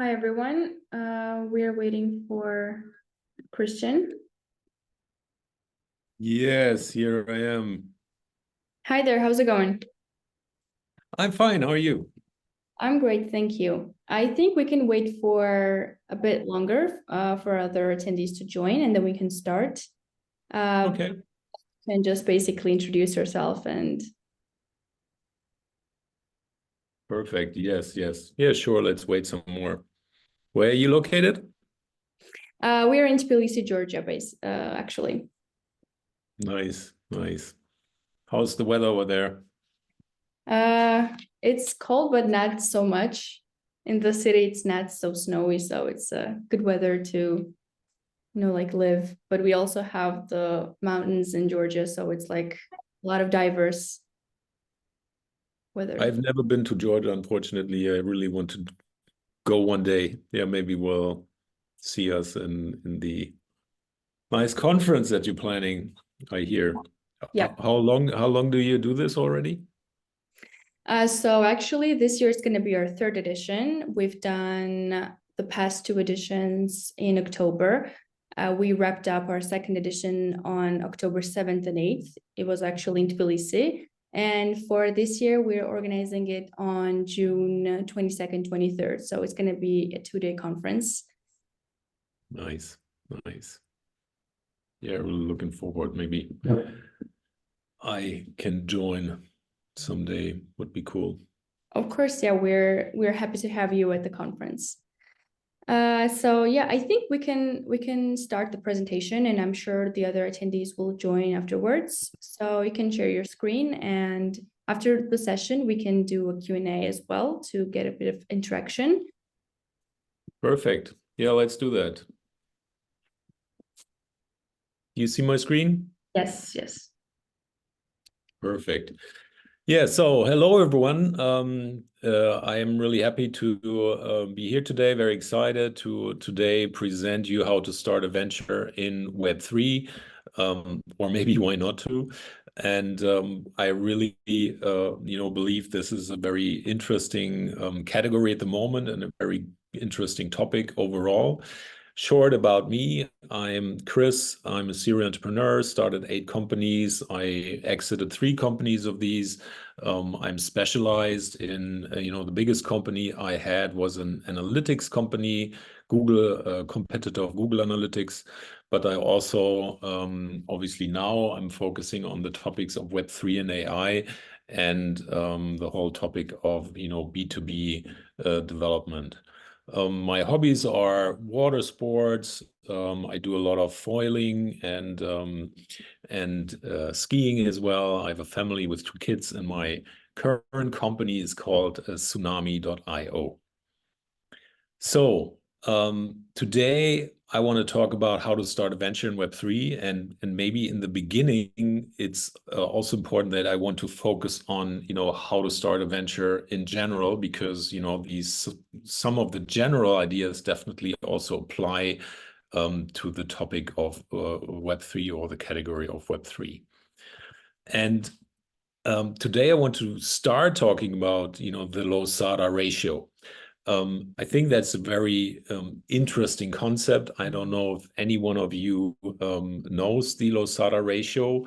Hi, everyone. We are waiting for Christian. Yes, here I am. Hi there, how's it going? I'm fine. How are you? I'm great, thank you. I think we can wait for a bit longer for other attendees to join, and then we can start. Okay, And just basically introduce yourself. And perfect. Yes, yes. Yeah, sure. Let's wait some more. Where are you located? we are in Tbilisi, Georgia, actually. Nice, nice. How's the weather over there? It's cold, but not so much. In the city, it's not so snowy, so it's good weather to like live. But we also have the mountains in Georgia, so it's like a lot of diverse weather. I've never been to Georgia, unfortunately. I really want to go one day. Yeah, maybe we'll see us in the nice conference that you're planning, I hear. Yeah. How long do you do this already? So actually, this year is going to be our third edition. We've done the past two editions in October. We wrapped up our second edition on October 7th and 8th. It was actually in Tbilisi. And for this year, we're organizing it on June 22nd, 23rd. So it's going to be a 2-day conference. Nice, nice. Yeah, really looking forward. Maybe I can join someday. Would be cool. Of course, yeah, we're happy to have you at the conference. So yeah, I think we can start the presentation, and I'm sure the other attendees will join afterwards. So you can share your screen, and after the session, we can do a Q&A as well to get a bit of interaction. Perfect. Yeah, let's do that. You see my screen? Yes, yes. Perfect. Yeah, so hello everyone. I am really happy to be here today. Very excited to today present you how to start a venture in Web3, or maybe why not to. And I really, believe this is a very interesting category at the moment and a very interesting topic overall. Short about me, I'm Chris. I'm a serial entrepreneur, started 8 companies. I exited 3 companies of these. I'm specialized in, the biggest company I had was an analytics company, Google, competitor of Google Analytics. But I also, obviously now I'm focusing on the topics of Web3 and AI and the whole topic of, B2B development. My hobbies are water sports. I do a lot of foiling and skiing as well. I have a family with 2 kids, and my current company is called Tsunami.io. So today I want to talk about how to start a venture in Web3, and maybe in the beginning it's also important that I want to focus on how to start a venture in general, because these some of the general ideas definitely also apply to the topic of Web3 or the category of Web3. And today I want to start talking about the low-SADA ratio. I think that's a very interesting concept. I don't know if any one of you knows the low-SADA ratio.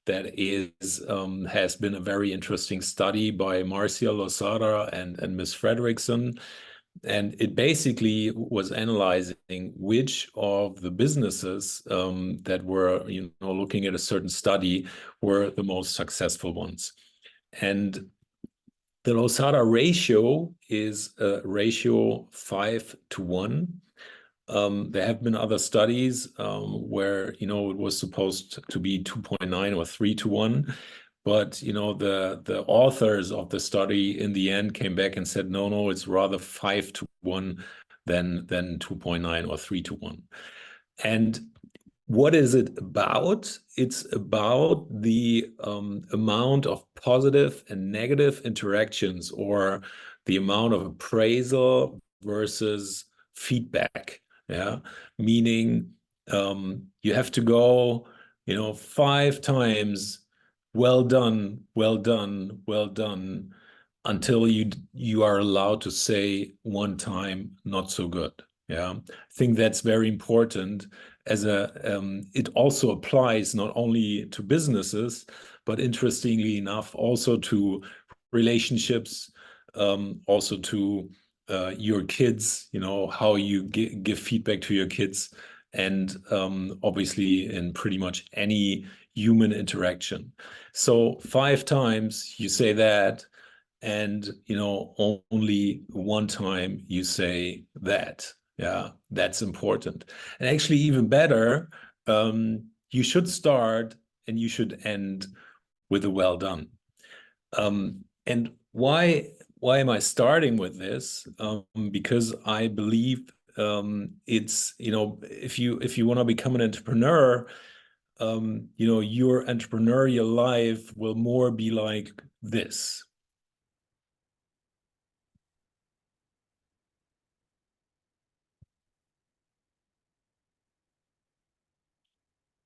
That is has been a very interesting study by Marcia Losada and Ms. Fredrickson. And it basically was analyzing which of the businesses that were looking at a certain study were the most successful ones. And the Losada ratio is a ratio 5 to 1. There have been other studies where it was supposed to be 2.9 or 3 to 1, but the authors of the study in the end came back and said no, it's rather 5 to 1 than 2.9 or 3 to 1. And what is it about? It's about the amount of positive and negative interactions, or the amount of appraisal versus feedback. Yeah, meaning you have to go, 5 times, well done, well done, well done, until you are allowed to say one time, not so good. Yeah, I think that's very important. It also applies not only to businesses, but interestingly enough, also to relationships, also to your kids. You know, how you give feedback to your kids, and obviously in pretty much any human interaction. So 5 times you say that, and only one time you say that. Yeah, that's important. And actually, even better, you should start and you should end with a well done. And why am I starting with this? Because I believe it's, if you want to become an entrepreneur, your entrepreneurial life will more be like this.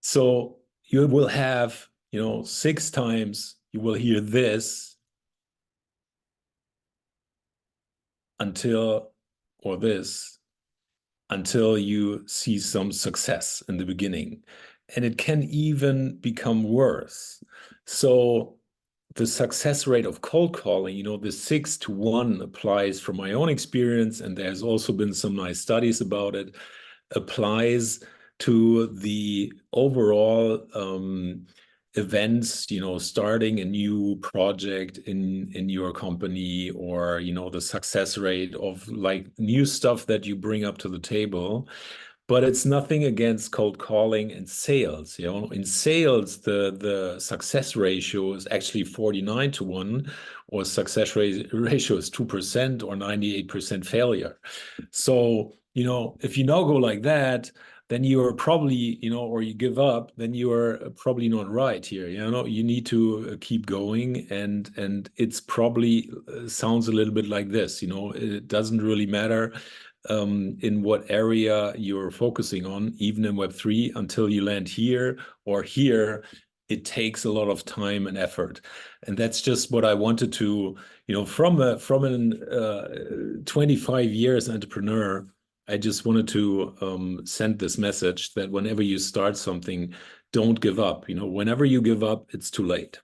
So you will have, 6 times you will hear this until, or this, until you see some success in the beginning. And it can even become worse. So the success rate of cold calling, the 6 to 1 applies from my own experience, and there's also been some nice studies about it, applies to the overall events, starting a new project in your company, or the success rate of like new stuff that you bring up to the table. But it's nothing against cold calling and sales. In sales, the success ratio is actually 49 to 1, or success ratio is 2% or 98% failure. So, if you now go like that, then you are probably, or you give up, then you are probably not right here. You need to keep going, and it's probably sounds a little bit like this. It doesn't really matter in what area you're focusing on, even in Web3, until you land here or here. It takes a lot of time and effort, and that's just what I wanted to, from an 25 years entrepreneur. I just wanted to send this message that whenever you start something, don't give up. Whenever you give up, it's too late.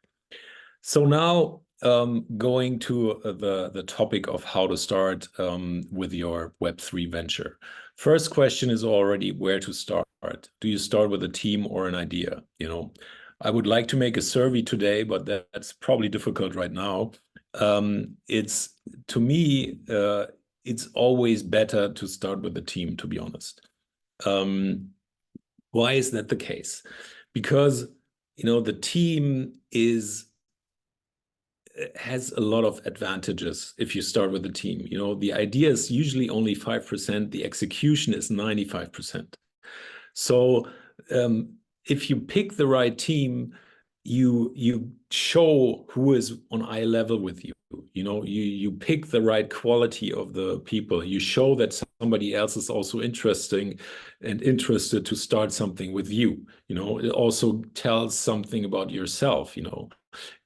So now, going to the topic of how to start with your Web3 venture. First question is already where to start. Do you start with a team or an idea? I would like to make a survey today, but that's probably difficult right now. It's to me, it's always better to start with a team, to be honest. Why is that the case? Because the team has a lot of advantages if you start with a team. The idea is usually only 5%, the execution is 95%. So if you pick the right team, you show who is on eye level with you. You pick the right quality of the people. You show that somebody else is also interested to start something with you. It also tells something about yourself.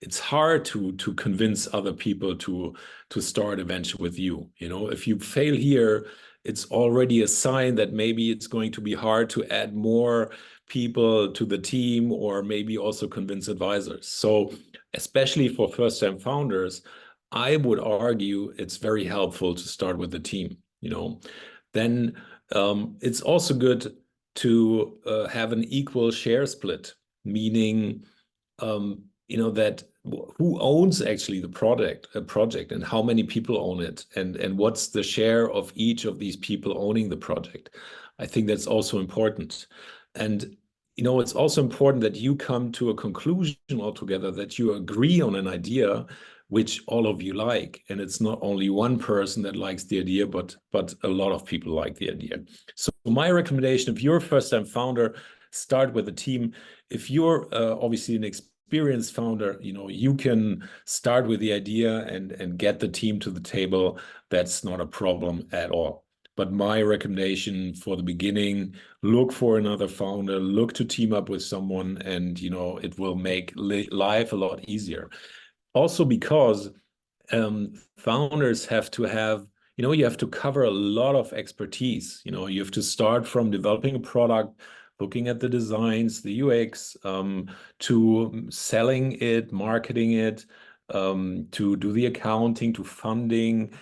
It's hard to convince other people to start a venture with you. If you fail here, it's already a sign that maybe it's going to be hard to add more people to the team, or maybe also convince advisors. So especially for first-time founders, I would argue it's very helpful to start with the team. Then it's also good to have an equal share split, meaning that who owns actually the project, and how many people own it, and what's the share of each of these people owning the project. I think that's also important. And it's also important that you come to a conclusion altogether, that you agree on an idea which all of you like, and it's not only one person that likes the idea, but a lot of people like the idea. So my recommendation, if you're a first-time founder, start with a team. If you're obviously an experienced founder, you can start with the idea and get the team to the table. That's not a problem at all. But my recommendation for the beginning, look for another founder, look to team up with someone, and it will make life a lot easier. Also because founders have to have, you have to cover a lot of expertise. You have to start from developing a product, looking at the designs, the UX, to selling it, marketing it, to do the accounting, to funding.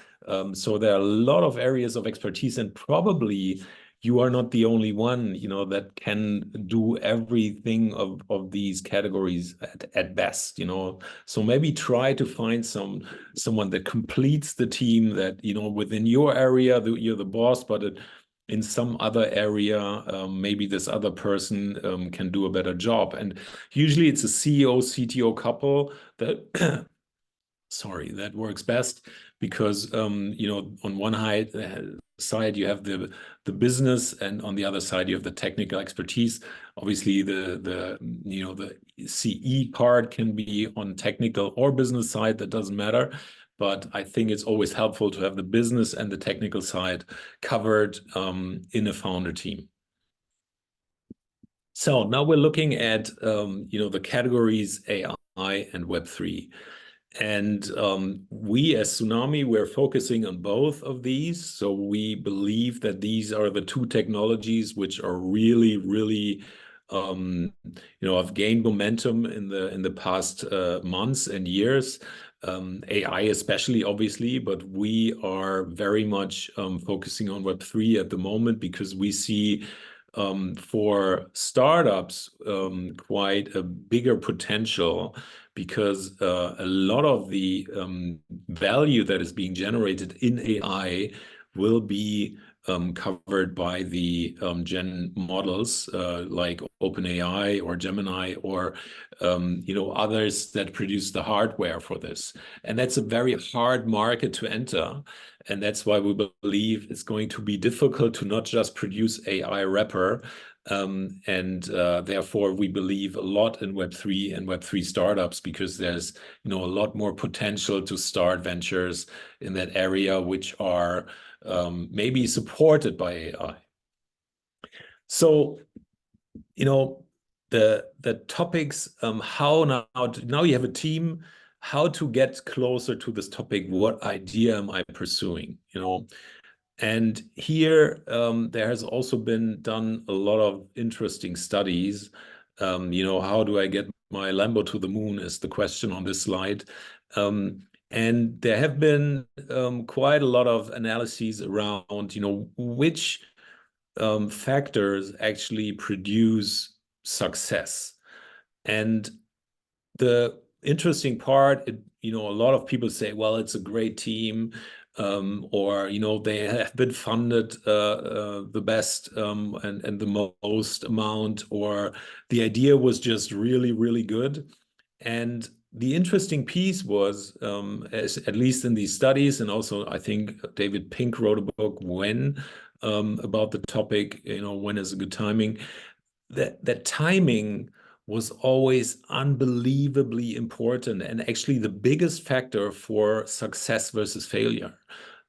So there are a lot of areas of expertise, and probably you are not the only one, that can do everything of these categories at best, So maybe try to find someone that completes the team, that, within your area, you're the boss, but in some other area, maybe this other person can do a better job. And usually it's a CEO, CTO couple that sorry, that works best, because on one side you have the business, and on the other side you have the technical expertise. Obviously, the CE part can be on technical or business side, that doesn't matter. But I think it's always helpful to have the business and the technical side covered in a founder team. So now we're looking at the categories AI and Web3. And we as Tsunami, we're focusing on both of these. So we believe that these are the two technologies which are really, really, have gained momentum in the past months and years. AI especially, obviously, but we are very much focusing on Web3 at the moment, because we see for startups quite a bigger potential, because a lot of the value that is being generated in AI will be covered by the gen models like OpenAI or Gemini, or others that produce the hardware for this. And that's a very hard market to enter. And that's why we believe it's going to be difficult to not just produce AI wrapper. Therefore, we believe a lot in Web3 and Web3 startups, because there's a lot more potential to start ventures in that area, which are maybe supported by AI. So, the topics, how now you have a team, how to get closer to this topic, what idea am I pursuing, And here, there has also been done a lot of interesting studies. How do I get my Lambo to the moon is the question on this slide. And there have been quite a lot of analyses around, which factors actually produce success. And the interesting part, a lot of people say, well, it's a great team, or they have been funded the best and the most amount, or the idea was just really, really good. And the interesting piece was, at least in these studies, and also I think David Pink wrote a book, When, about the topic, when is a good timing, that timing was always unbelievably important, and actually the biggest factor for success versus failure.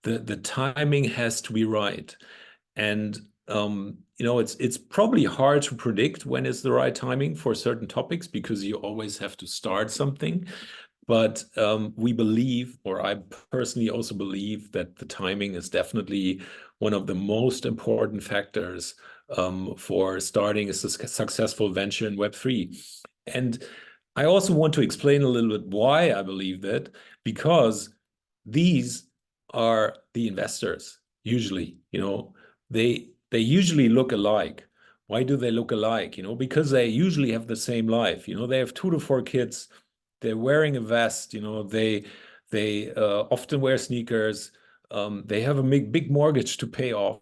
The timing has to be right. And it's probably hard to predict when is the right timing for certain topics, because you always have to start something. But we believe, or I personally also believe, that the timing is definitely one of the most important factors for starting a successful venture in Web3. And I also want to explain a little bit why I believe that, because these are the investors. Usually, they usually look alike. Why do they look alike? Because they usually have the same life. They have 2 to 4 kids. They're wearing a vest. They often wear sneakers. They have a big mortgage to pay off.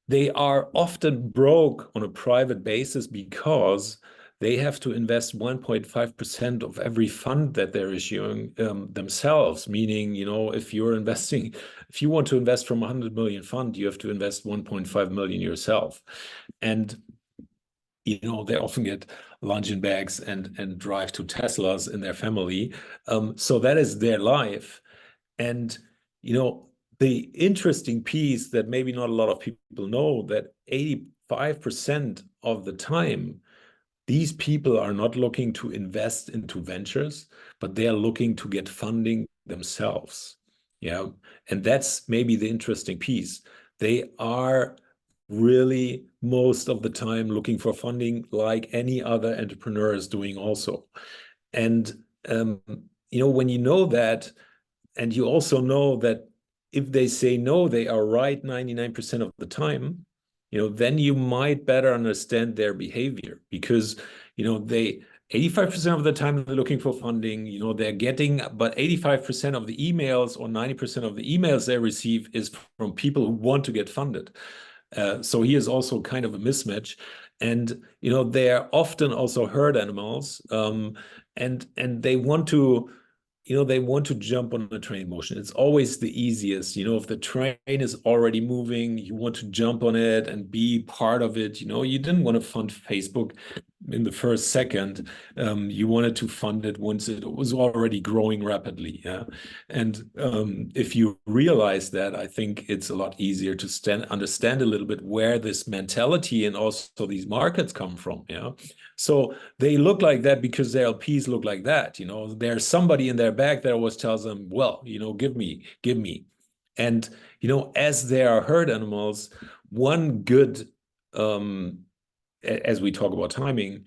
They are often broke on a private basis, because they have to invest 1.5% of every fund that they're issuing themselves. Meaning, if you want to invest from 100 million fund, you have to invest 1.5 million yourself. And they often get luncheon bags and drive to Teslas in their family. So that is their life. And the interesting piece that maybe not a lot of people know, that 85% of the time these people are not looking to invest into ventures, but they are looking to get funding themselves. Yeah. And that's maybe the interesting piece. They are really most of the time looking for funding like any other entrepreneur is doing also. And when you know that, and you also know that if they say no, they are right 99% of the time, then you might better understand their behavior, because, they 85% of the time they're looking for funding, they're getting, but 85% of the emails or 90% of the emails they receive is from people who want to get funded. So here's also kind of a mismatch. And, they're often also herd animals, and they want to jump on the train motion. It's always the easiest. If the train is already moving, you want to jump on it and be part of it. You didn't want to fund Facebook in the first second. You wanted to fund it once it was already growing rapidly. Yeah. And if you realize that, I think it's a lot easier to understand a little bit where this mentality and also these markets come from. Yeah. So they look like that because their LPs look like that. There's somebody in their back that always tells them, well, give me. And, as they are herd animals, one good, as we talk about timing,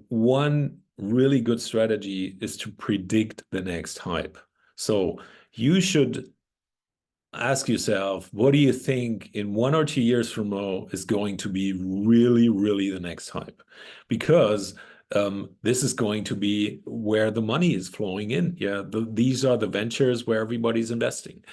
one really good strategy is to predict the next hype. So you should ask yourself, what do you think in 1 or 2 years from now is going to be really, really the next hype? Because this is going to be where the money is flowing in. Yeah, these are the ventures where everybody's investing.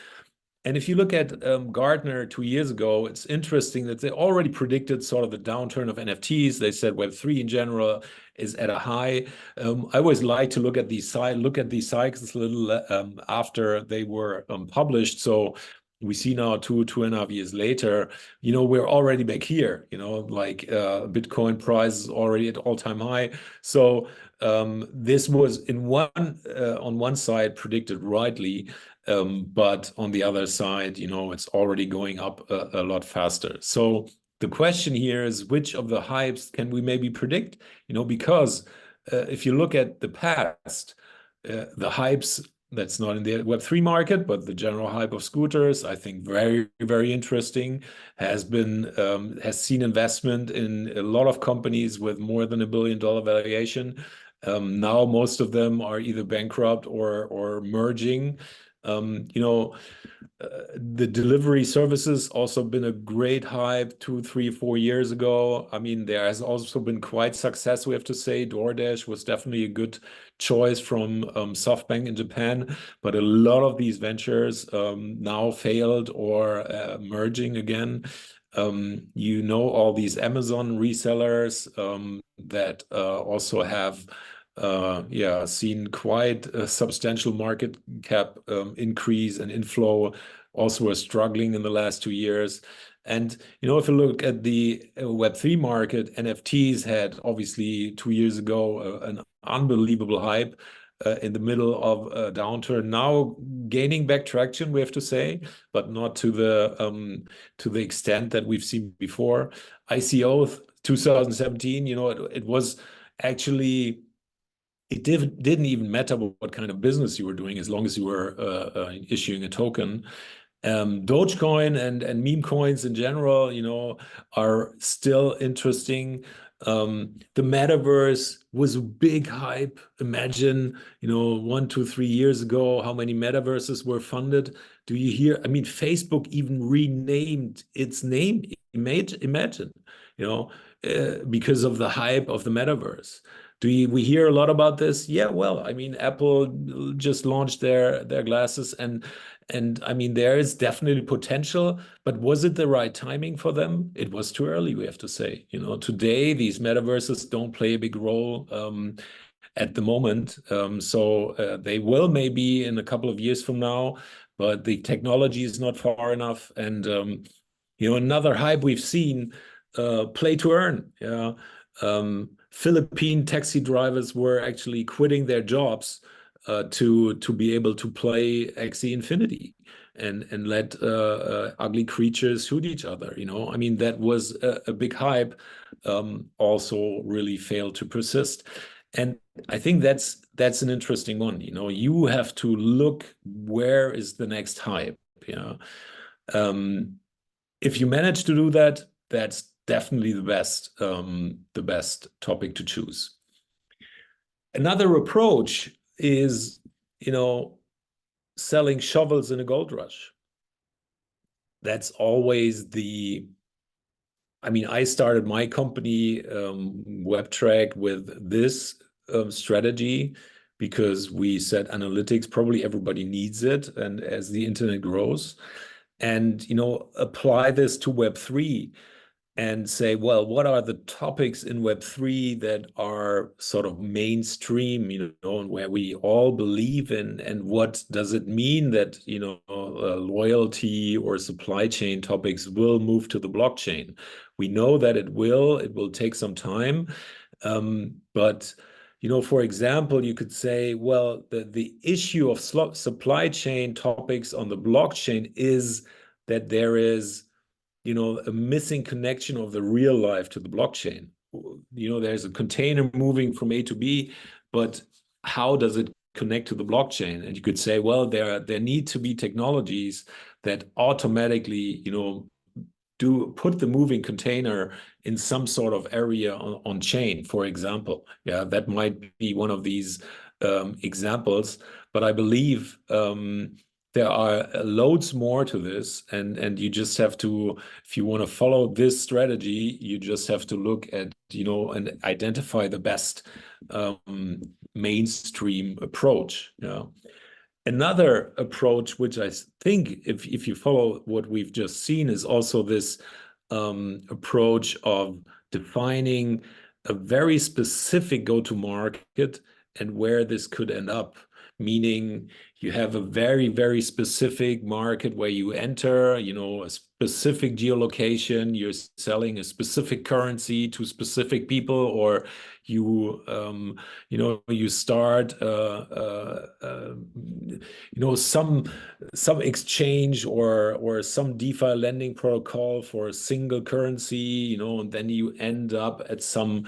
And if you look at Gartner 2 years ago, it's interesting that they already predicted sort of the downturn of NFTs. They said Web3 in general is at a high. I always like to look at these cycles a little after they were published. So we see now 2.5 years later, we're already back here. Like Bitcoin price is already at all-time high. So this was on one side predicted rightly. But on the other side, it's already going up a lot faster. So the question here is, which of the hypes can we maybe predict? Because if you look at the past, the hypes that's not in the Web3 market, but the general hype of scooters, I think very, very interesting, has seen investment in a lot of companies with more than $1 billion valuation. Now most of them are either bankrupt or merging. The delivery services also been a great hype 2, 3, 4 years ago. I mean, there has also been quite success, we have to say. DoorDash was definitely a good choice from SoftBank in Japan, but a lot of these ventures now failed or merging again. All these Amazon resellers that also have seen quite a substantial market cap increase and inflow, also are struggling in the last 2 years. And, if you look at the Web3 market, NFTs had obviously 2 years ago an unbelievable hype in the middle of a downturn, now gaining back traction, we have to say, but not to the extent that we've seen before. ICO 2017, it was actually, it didn't even matter what kind of business you were doing as long as you were issuing a token. Dogecoin and meme coins in general, are still interesting. The metaverse was a big hype. Imagine, 1, 2, 3 years ago, how many metaverses were funded. Do you hear? I mean, Facebook even renamed its name. Imagine, because of the hype of the metaverse. We hear a lot about this? Yeah, well, I mean, Apple just launched their glasses, and I mean, there is definitely potential, but was it the right timing for them? It was too early, we have to say. Today these metaverses don't play a big role at the moment. So they will maybe in a couple of years from now, but the technology is not far enough. And another hype we've seen, play to earn. Yeah. Philippine taxi drivers were actually quitting their jobs to be able to play Axie Infinity and let ugly creatures shoot each other. I mean, that was a big hype. also really failed to persist. And I think that's an interesting one. You have to look, where is the next hype? If you manage to do that, that's definitely the best topic to choose. Another approach is, selling shovels in a gold rush. That's always I started my company, WebTrack, with this strategy, because we said analytics, probably everybody needs it, and as the internet grows, and apply this to Web3 and say, well, what are the topics in Web3 that are sort of mainstream, and where we all believe in, and what does it mean that, loyalty or supply chain topics will move to the blockchain? We know that it will take some time. But, for example, you could say, well, the issue of supply chain topics on the blockchain is that there is a missing connection of the real life to the blockchain. There's a container moving from A to B, but how does it connect to the blockchain? And you could say, well, there need to be technologies that automatically, do put the moving container in some sort of area on chain, for example. Yeah, that might be one of these examples, but I believe there are loads more to this, and you just have to, if you want to follow this strategy, you just have to look at, and identify the best mainstream approach. Another approach, which I think, if you follow what we've just seen, is also this approach of defining a very specific go-to-market and where this could end up. Meaning you have a very, very specific market where you enter, a specific geolocation, you're selling a specific currency to specific people, or you start some exchange or some DeFi lending protocol for a single currency, and then you end up at some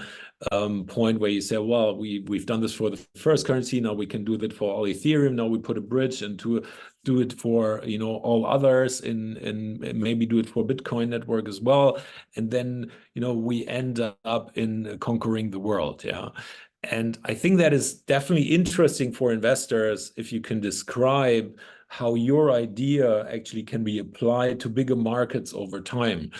point where you say, well, we've done this for the first currency, now we can do that for all Ethereum, now we put a bridge and to do it for all others, and maybe do it for Bitcoin network as well, and then we end up in conquering the world. And I think that is definitely interesting for investors if you can describe how your idea actually can be applied to bigger markets over time.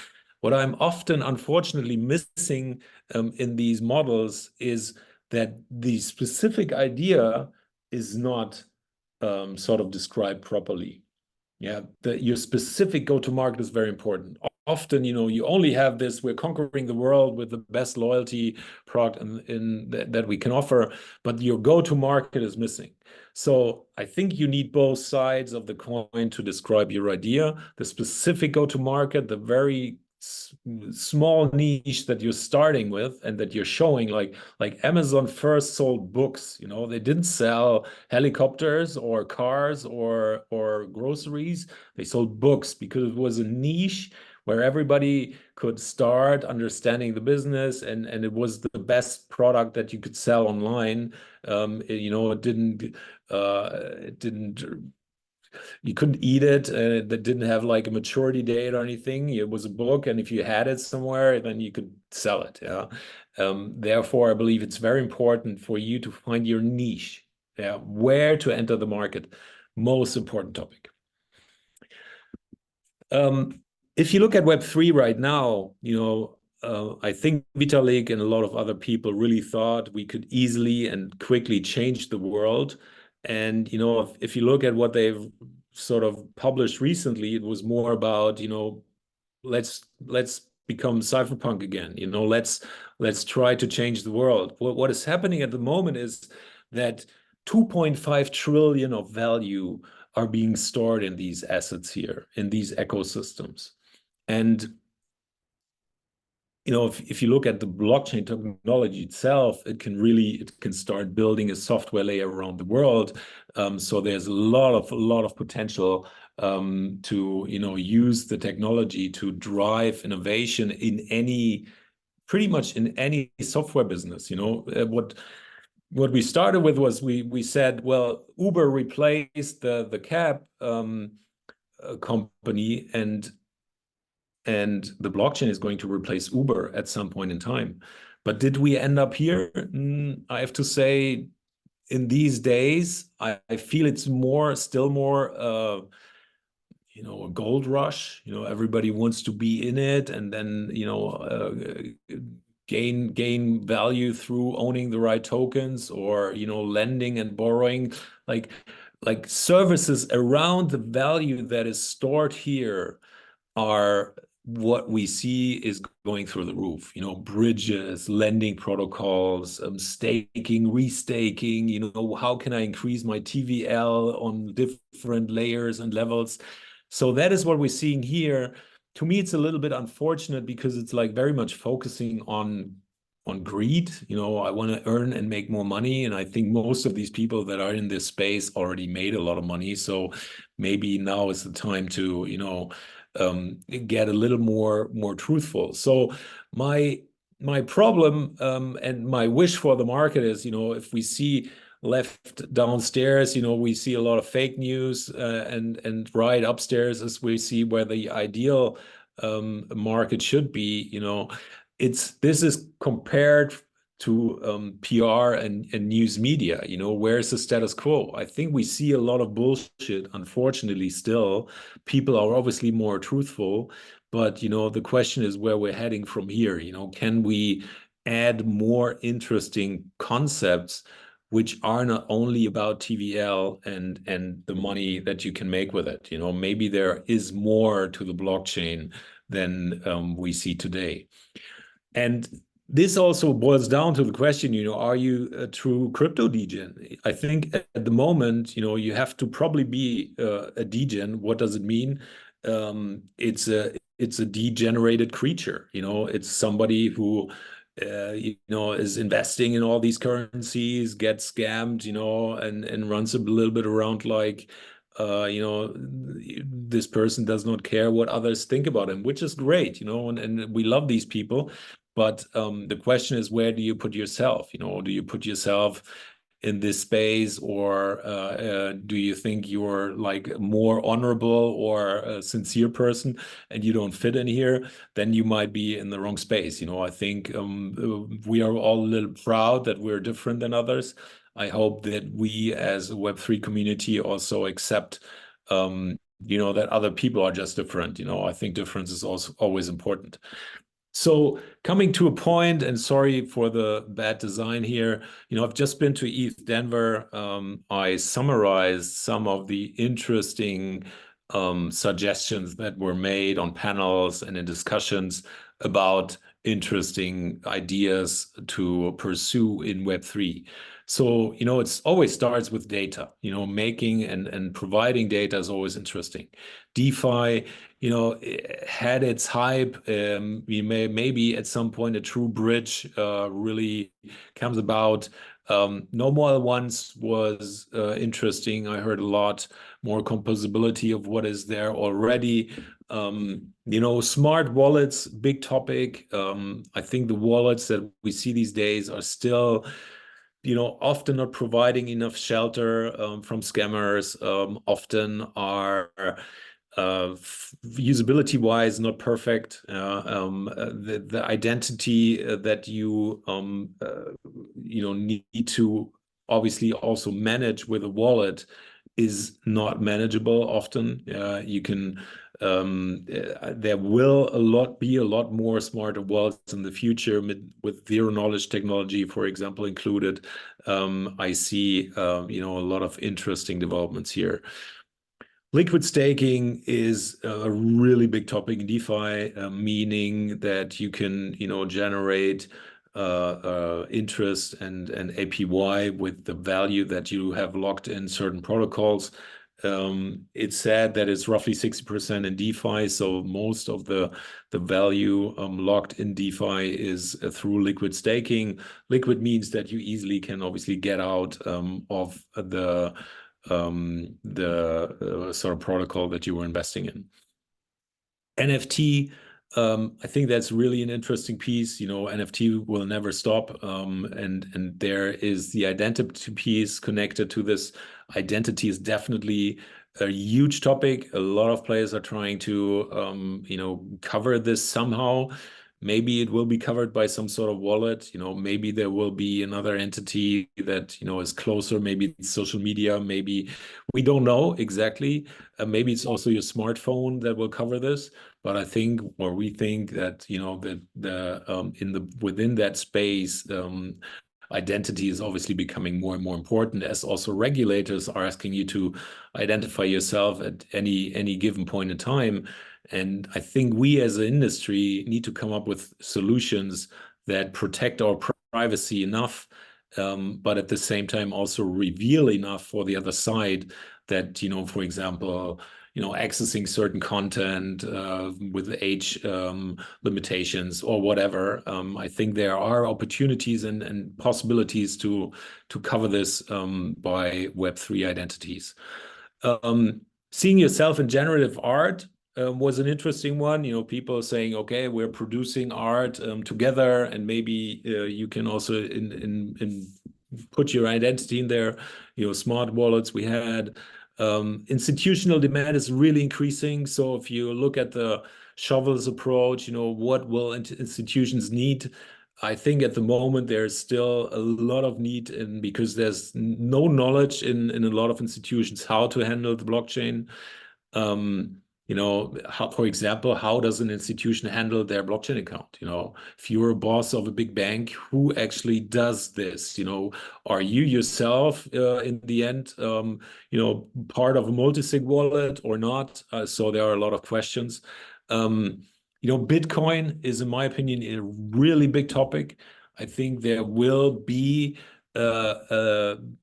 What I'm often, unfortunately, missing in these models is that the specific idea is not sort of described properly. Your specific go-to-market is very important. Often, you only have this, we're conquering the world with the best loyalty product that we can offer, but your go-to-market is missing. So I think you need both sides of the coin to describe your idea, the specific go-to-market, the very small niche that you're starting with and that you're showing, like Amazon first sold books. They didn't sell helicopters or cars or groceries. They sold books because it was a niche where everybody could start understanding the business, and it was the best product that you could sell online. It didn't you couldn't eat it, that didn't have like a maturity date or anything. It was a book, and if you had it somewhere, then you could sell it. Therefore, I believe it's very important for you to find your niche, where to enter the market. Most important topic. If you look at Web3 right now, I think Vitalik and a lot of other people really thought we could easily and quickly change the world. And, if you look at what they've sort of published recently, it was more about, let's become cypherpunk again. Let's try to change the world. What is happening at the moment is that 2.5 trillion of value are being stored in these assets here, in these ecosystems. And if you look at the blockchain technology itself, it can start building a software layer around the world. So there's a lot of potential to use the technology to drive innovation in any pretty much in any software business. What we started with was we said, well, Uber replaced the cab company, and the blockchain is going to replace Uber at some point in time. But did we end up here? I have to say, in these days, I feel it's still more a gold rush. Everybody wants to be in it, and then gain value through owning the right tokens, or lending and borrowing, like services around the value that is stored here are what we see is going through the roof. Bridges, lending protocols, staking, restaking. How can I increase my TVL on different layers and levels? So that is what we're seeing here. To me, it's a little bit unfortunate, because it's like very much focusing on greed. I want to earn and make more money, and I think most of these people that are in this space already made a lot of money. So maybe now is the time to get a little more truthful. So my problem and my wish for the market is, if we see left downstairs, we see a lot of fake news, and right upstairs as we see where the ideal market should be. This is compared to PR and news media. Where's the status quo? I think we see a lot of bullshit, unfortunately. Still, people are obviously more truthful, but the question is where we're heading from here. Can we add more interesting concepts which are not only about TVL and the money that you can make with it? Maybe there is more to the blockchain than we see today. And this also boils down to the question, are you a true crypto degen? I think at the moment, you have to probably be a degen. What does it mean? It's a degenerated creature. It's somebody who is investing in all these currencies, gets scammed, and runs a little bit around like, this person does not care what others think about him, which is great, and we love these people. But the question is, where do you put yourself? Do you put yourself in this space, or do you think you're like a more honorable or a sincere person and you don't fit in here? Then you might be in the wrong space. I think we are all a little proud that we're different than others. I hope that we as a Web3 community also accept that other people are just different. I think difference is also always important. So coming to a point, and sorry for the bad design here, I've just been to ETH Denver. I summarized some of the interesting suggestions that were made on panels and in discussions about interesting ideas to pursue in Web3. So, it always starts with data. Making and providing data is always interesting. DeFi, had its hype. Maybe at some point a true bridge really comes about. Normal once was interesting. I heard a lot more composability of what is there already. Smart wallets, big topic. I think the wallets that we see these days are still often not providing enough shelter from scammers, often are usability wise not perfect. The identity that you need to obviously also manage with a wallet is not manageable often. You can there will be a lot more smarter wallets in the future with zero knowledge technology, for example, included. I see a lot of interesting developments here. Liquid staking is a really big topic in DeFi, meaning that you can generate interest and APY with the value that you have locked in certain protocols. It's said that it's roughly 60% in DeFi, so most of the value locked in DeFi is through liquid staking. Liquid means that you easily can obviously get out of the sort of protocol that you were investing in. NFT I think that's really an interesting piece. NFT will never stop, and there is the identity piece connected to this. Identity is definitely a huge topic. A lot of players are trying to, cover this somehow. Maybe it will be covered by some sort of wallet. Maybe there will be another entity that, is closer. Maybe it's social media. Maybe we don't know exactly. Maybe it's also your smartphone that will cover this. But I think, or we think that, that within that space, identity is obviously becoming more and more important, as also regulators are asking you to identify yourself at any given point in time. And I think we as an industry need to come up with solutions that protect our privacy enough, but at the same time also reveal enough for the other side that, for example, accessing certain content with age limitations or whatever. I think there are opportunities and possibilities to cover this by Web3 identities. Seeing yourself in generative art was an interesting one. People saying, okay, we're producing art together, and maybe you can also put your identity in there. Smart wallets we had. Institutional demand is really increasing. So if you look at the shovels approach, what will institutions need? I think at the moment there's still a lot of need because there's no knowledge in a lot of institutions how to handle the blockchain. For example, how does an institution handle their blockchain account? If you're a boss of a big bank, who actually does this? Are you yourself in the end, part of a multi-sig wallet or not? So there are a lot of questions. Bitcoin is, in my opinion, a really big topic. I think there will be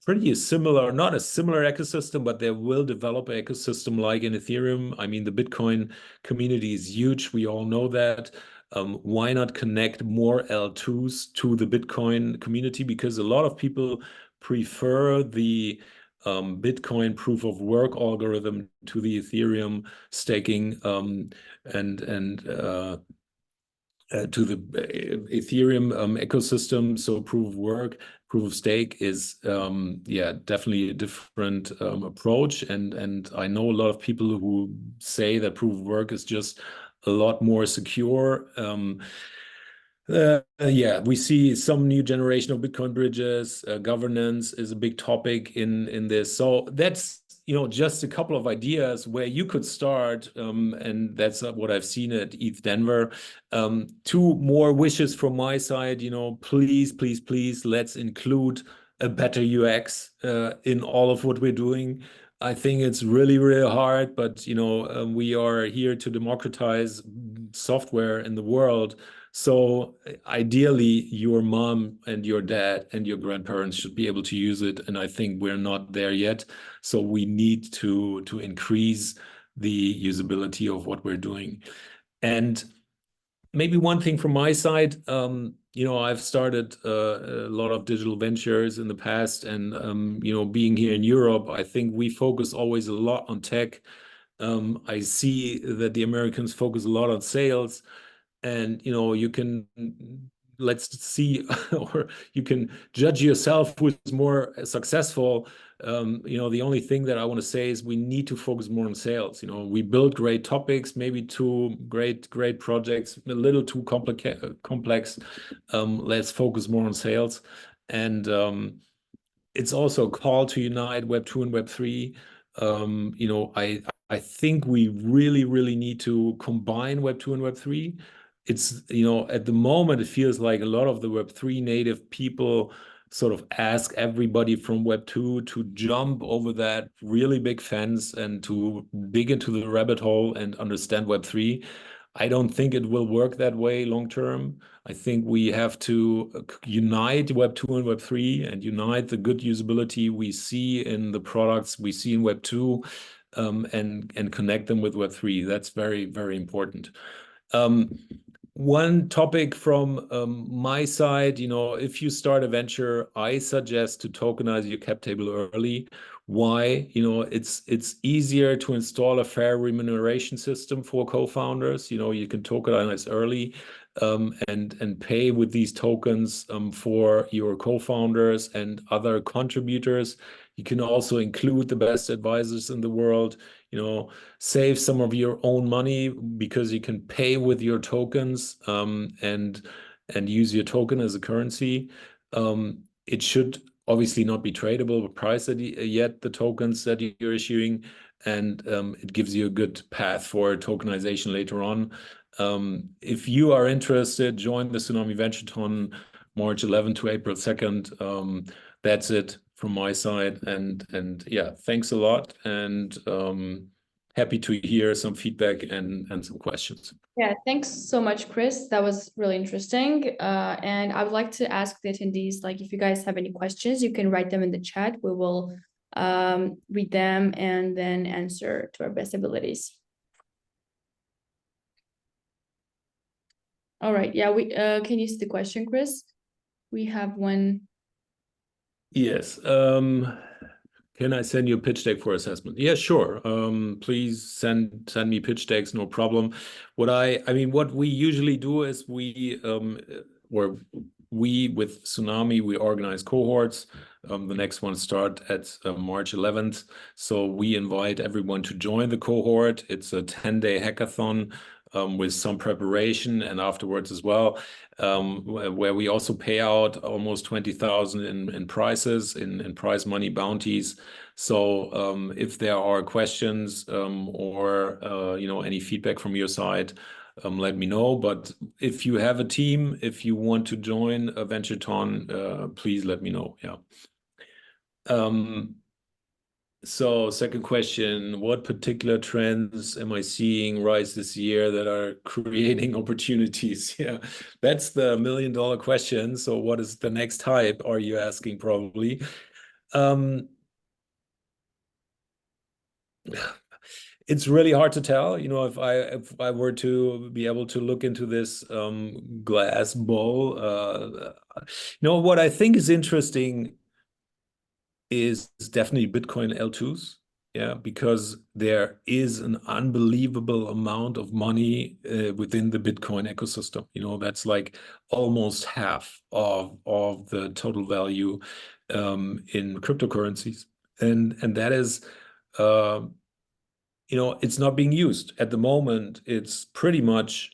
pretty similar, not a similar ecosystem, but there will develop an ecosystem like in Ethereum. I mean, the Bitcoin community is huge. We all know that. Why not connect more L2s to the Bitcoin community? Because a lot of people prefer the Bitcoin proof of work algorithm to the Ethereum staking and to the Ethereum ecosystem. So proof of work, proof of stake is definitely a different approach. And I know a lot of people who say that proof of work is just a lot more secure. We see some new generation of Bitcoin bridges. Governance is a big topic in this. So that's just a couple of ideas where you could start, and that's what I've seen at ETH Denver. Two more wishes from my side. Please, please, please, let's include a better UX in all of what we're doing. I think it's really, really hard, but we are here to democratize software in the world. So ideally, your mom and your dad and your grandparents should be able to use it, and I think we're not there yet. So we need to increase the usability of what we're doing. And maybe one thing from my side, I've started a lot of digital ventures in the past, and being here in Europe, I think we focus always a lot on tech. I see that the Americans focus a lot on sales, and you can, let's see, or you can judge yourself who's more successful. The only thing that I want to say is we need to focus more on sales. We build great topics, maybe two great projects, a little too complex. Let's focus more on sales. And it's also a call to unite Web 2 and Web 3. I think we really, really need to combine Web 2 and Web 3. It's, at the moment, it feels like a lot of the Web3 native people sort of ask everybody from Web2 to jump over that really big fence and to dig into the rabbit hole and understand Web3. I don't think it will work that way long term. I think we have to unite Web2 and Web3 and unite the good usability we see in the products we see in Web2, and connect them with Web3. That's very, very important. one topic from my side, if you start a venture, I suggest to tokenize your cap table early. Why? It's easier to install a fair remuneration system for co-founders. You can tokenize early and pay with these tokens for your co-founders and other contributors. You can also include the best advisors in the world. Save some of your own money because you can pay with your tokens and use your token as a currency. It should obviously not be tradable price yet, the tokens that you're issuing, and it gives you a good path for tokenization later on. If you are interested, join the Tsunami VentureTon March 11 to April 2nd. That's it from my side. And yeah, thanks a lot. And happy to hear some feedback and some questions. Yeah, thanks so much, Chris. That was really interesting. And I would like to ask the attendees, like, if you guys have any questions, you can write them in the chat. We will read them and then answer to our best abilities. All right. Yeah, we can you see the question, Chris? We have one. Yes. Can I send you a pitch deck for assessment? Yeah, sure. Please send me pitch decks, no problem. What we usually do is we with Tsunami, we organize cohorts. The next one start at March 11th. So we invite everyone to join the cohort. It's a 10-day hackathon with some preparation and afterwards as well, where we also pay out almost 20,000 in prizes, in prize money bounties. So if there are questions or any feedback from your side, let me know. But if you have a team, if you want to join a VentureTon, please let me know. Yeah. So second question, what particular trends am I seeing rise this year that are creating opportunities? Yeah, that's the million-dollar question. So what is the next hype, are you asking probably? It's really hard to tell. If I were to be able to look into this glass bowl, what I think is interesting is definitely Bitcoin L2s. Yeah, because there is an unbelievable amount of money within the Bitcoin ecosystem. That's like almost half of the total value in cryptocurrencies, and that is, it's not being used at the moment. It's pretty much,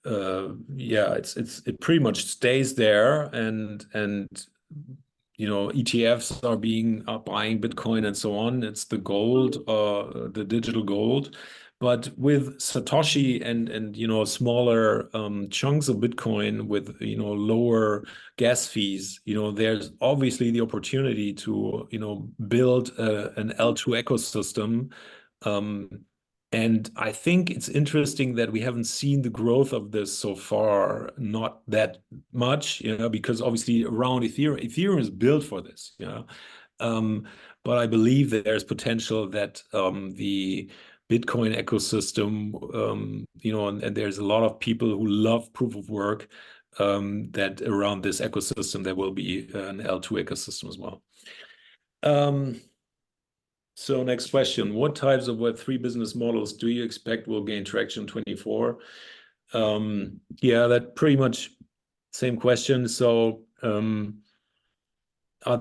it pretty much stays there, and ETFs are buying Bitcoin and so on. It's the gold, the digital gold. But with Satoshi and smaller chunks of Bitcoin with lower gas fees, there's obviously the opportunity to build an L2 ecosystem. And I think it's interesting that we haven't seen the growth of this so far, not that much, because obviously around Ethereum is built for this, but I believe that there's potential that the Bitcoin ecosystem, and there's a lot of people who love proof of work, that around this ecosystem there will be an L2 ecosystem as well. So next question, what types of Web3 business models do you expect will gain traction in 24? Yeah, that pretty much same question. So are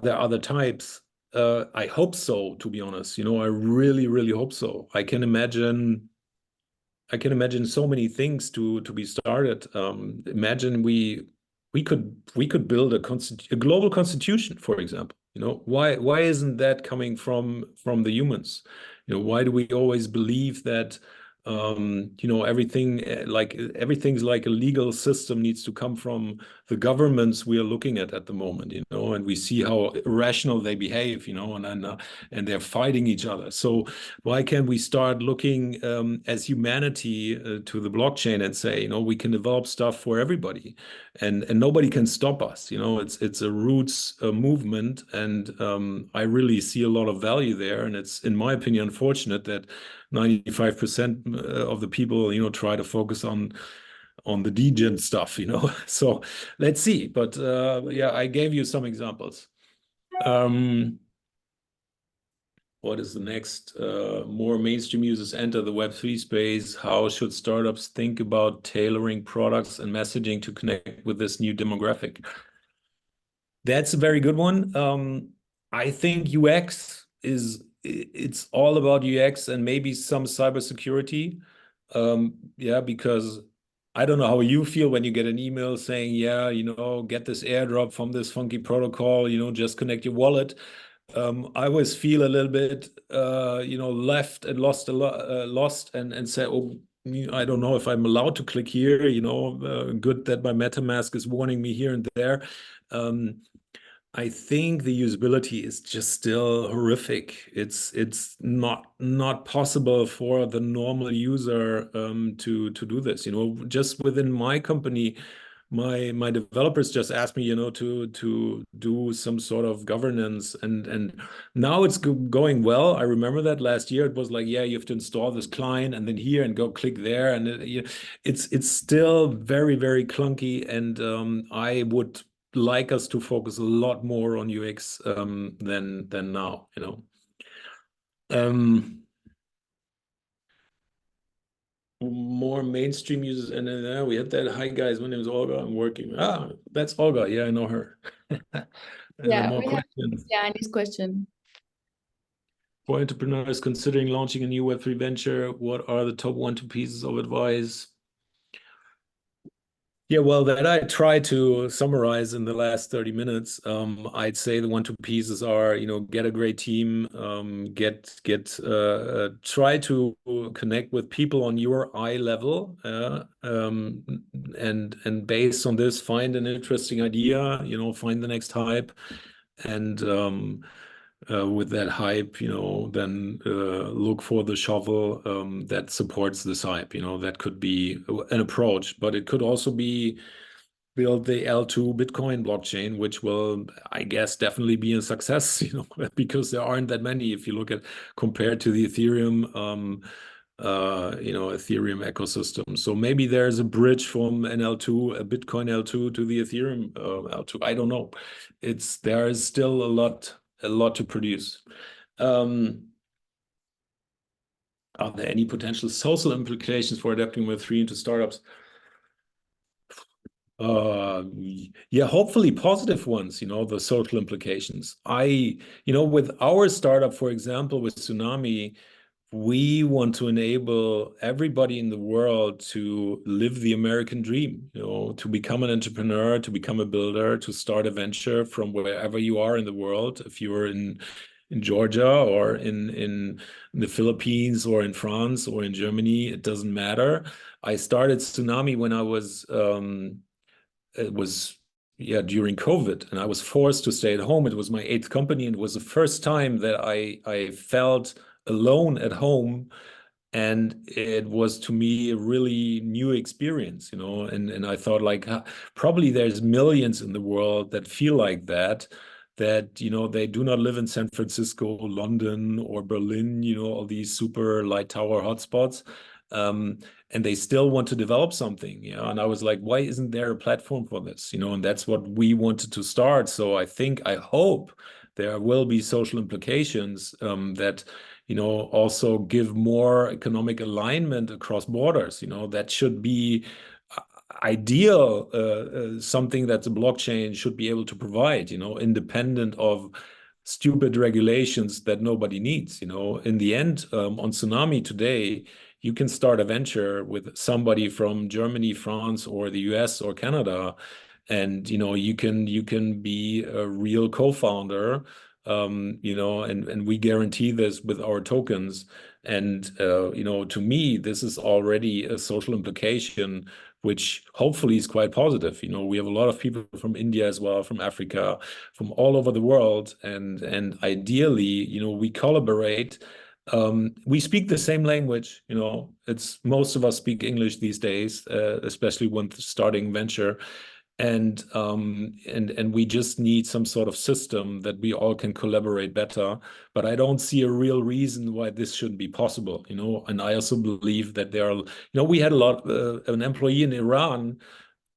there other types? I hope so, to be honest. I really, really hope so. I can imagine so many things to be started. Imagine we could build a global constitution, for example. Why isn't that coming from the humans? Why do we always believe that everything's like a legal system needs to come from the governments we are looking at the moment, and we see how irrational they behave, and they're fighting each other. So why can't we start looking as humanity to the blockchain and say, we can develop stuff for everybody, and nobody can stop us. It's a roots movement, and I really see a lot of value there. And it's, in my opinion, unfortunate that 95% of the people, try to focus on the degen stuff, So let's see. But yeah, I gave you some examples. What is the next? More mainstream users enter the Web3 space. How should startups think about tailoring products and messaging to connect with this new demographic? That's a very good one. I think it's all about UX and maybe some cybersecurity. Yeah, because I don't know how you feel when you get an email saying, yeah, get this airdrop from this funky protocol, just connect your wallet. I always feel a little bit, left and lost lost and say, oh, I don't know if I'm allowed to click here. Good that my MetaMask is warning me here and there. I think the usability is just still horrific. It's not possible for the normal user to do this. Just within my company, my developers just asked me, to do some sort of governance, and now it's going well. I remember that last year it was like, yeah, you have to install this client and then here and go click there, and it's still very, very clunky, and I would like us to focus a lot more on UX than now, More mainstream users, and then we had that. Hi guys, my name is Olga. I'm working. That's Olga. Yeah, I know her. Yeah, More we have questions Andy's question. for entrepreneurs considering launching a new Web3 venture. What are the top 1-2 pieces of advice? Yeah, well, that I try to summarize in the last 30 minutes. I'd say the 1-2 pieces are, get a great team, try to connect with people on your eye level, and based on this, find an interesting idea, find the next hype, and with that hype, then look for the shovel that supports this hype. That could be an approach, but it could also be build the L2 Bitcoin blockchain, which will, I guess, definitely be a success, because there aren't that many if you look at compared to the Ethereum, Ethereum ecosystem. So maybe there's a bridge from an L2, a Bitcoin L2 to the Ethereum L2. I don't know. There is still a lot to produce. Are there any potential social implications for adapting Web3 into startups? Yeah, hopefully positive ones, the social implications. With our startup, for example, with Tsunami, we want to enable everybody in the world to live the American dream, to become an entrepreneur, to become a builder, to start a venture from wherever you are in the world. If you're in Georgia or in the Philippines or in France or in Germany, it doesn't matter. I started Tsunami when it was during COVID, and I was forced to stay at home. It was my 8th company, and it was the first time that I felt alone at home, and it was to me a really new experience, and I thought, like, probably there's millions in the world that feel like that they do not live in San Francisco, London, or Berlin, all these super light tower hotspots. And they still want to develop something, and I was like, why isn't there a platform for this, and that's what we wanted to start. So I hope there will be social implications that also give more economic alignment across borders. That should be ideal, something that the blockchain should be able to provide, independent of stupid regulations that nobody needs. In the end, on Tsunami today, you can start a venture with somebody from Germany, France, or the US or Canada, and you can be a real co-founder, and we guarantee this with our tokens. And to me, this is already a social implication, which hopefully is quite positive. We have a lot of people from India as well, from Africa, from all over the world, and ideally, we collaborate. We speak the same language. It's most of us speak English these days, especially when starting venture. and we just need some sort of system that we all can collaborate better. But I don't see a real reason why this shouldn't be possible, you know. And I also believe that there are, you know, we had a lot, an employee in Iran,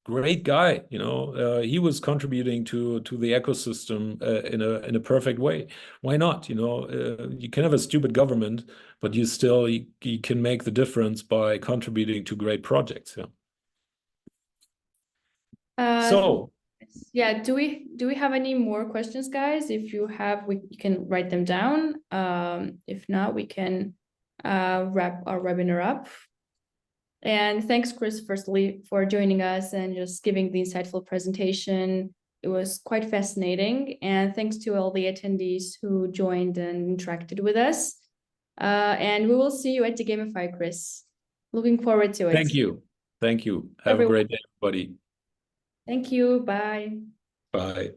great guy, you know, he was contributing to the ecosystem in a perfect way. Why not? You know, you can have a stupid government, but you can make the difference by contributing to great projects. Yeah. So Yeah, do we have any more questions, guys? If you have, you can write them down. If not, we can wrap our webinar up. And thanks, Chris, firstly, for joining us and just giving the insightful presentation. It was quite fascinating. And thanks to all the attendees who joined and interacted with us. And we will see you at the Gamify, Chris. Looking forward to it. thank you. Thank you. Have a great day, everybody. Thank you. Bye. Bye.